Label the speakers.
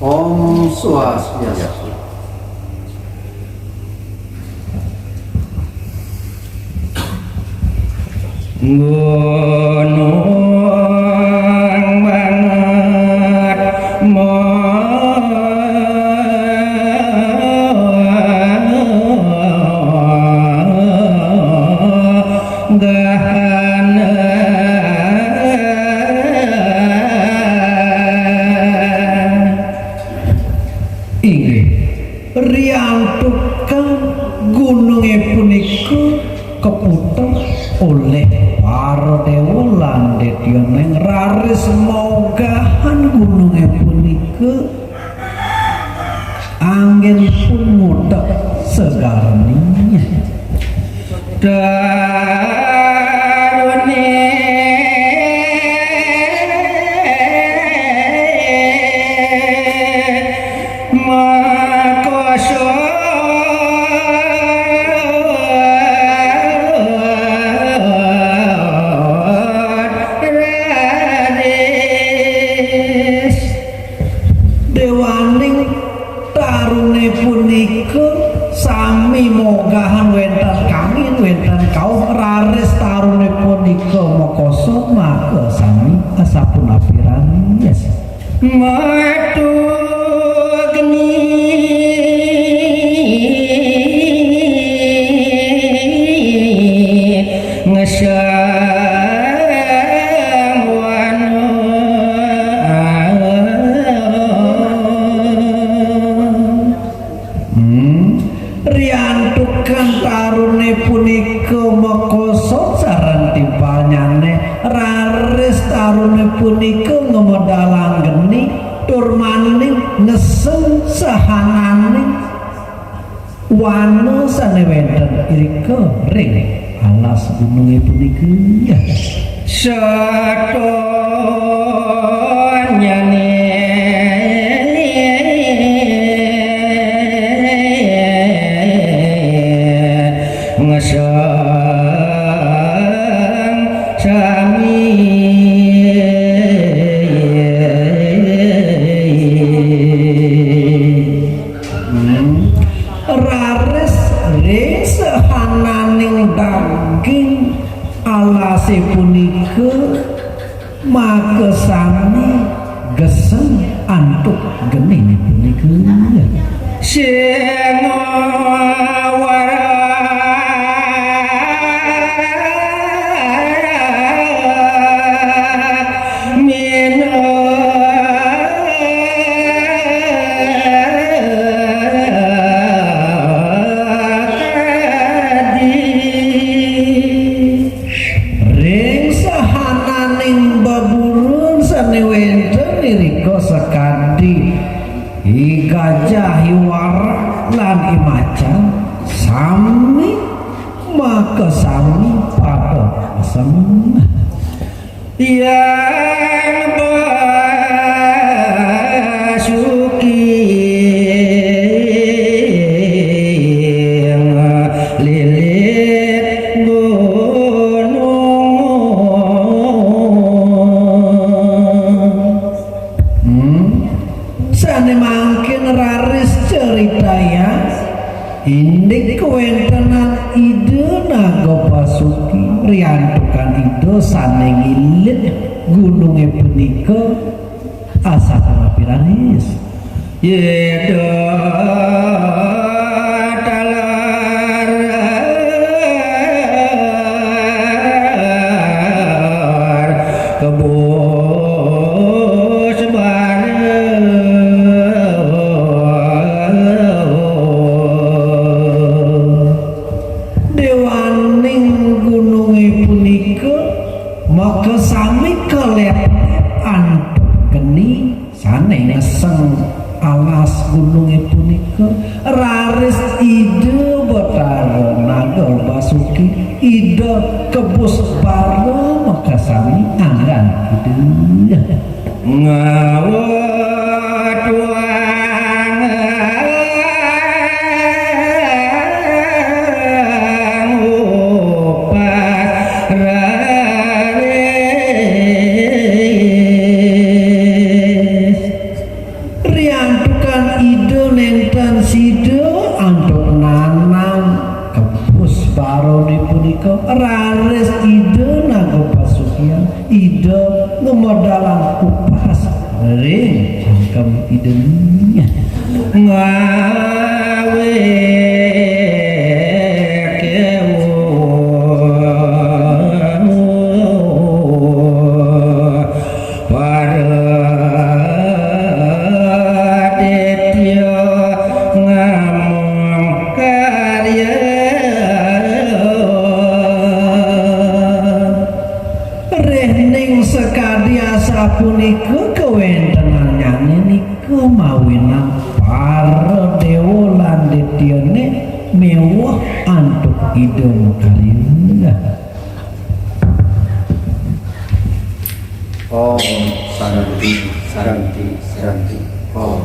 Speaker 1: Om Swastiastu.
Speaker 2: Gunung banget
Speaker 3: riantukan gunungnya punika keputer oleh para dewa lan dedya neng raris mogahan gunungnya punika angin pun mudak segarninya
Speaker 2: darune makoso
Speaker 3: dewaning tarune punika sami mogahan wenten kangin wenten kaum raris tarune punika makoso maka sami asapun yes.
Speaker 2: matu geni ngesang wano
Speaker 3: riantukan tarune punika makoso saran timpalnyane raris tarune punika ngemodalang geni tur maning ngeseng sahananing wano sane wenten irika ring alas gununge punika ya
Speaker 2: satonyane ngesang sami
Speaker 3: raris ring sehananing daging alase punika maka sami geseng antuk geni punika
Speaker 2: sing
Speaker 3: ring sahananing baburun sane wenten irika sekadi i gajah i warak lan i macan sami maka sami pada asem
Speaker 2: yang basuki lilit gunung
Speaker 3: sane mangkin raris ceritaya indik kewentenan ide naga basuki riantukan ide sane ngilit gunungnya punika asa piranis
Speaker 2: yedo talar kebos
Speaker 3: dewaning gununge punika maka sami kelep antuk geni sane ngeseng alas gununge punika raris ide betara naga basuki ide kebus baro maka sami anggan ide
Speaker 2: ngawat wang upat raris
Speaker 3: rian nenten sido antuk nanang kepus baroni punika rares ide nago pasukian ide ngemodalan kupas ring jangkem idenya
Speaker 2: ngawe
Speaker 3: punika kewentenan nyanyi nika mawinang para dewa lan detyane mewah antuk idem kaliunda.
Speaker 1: Om Santi Santi Santi Om.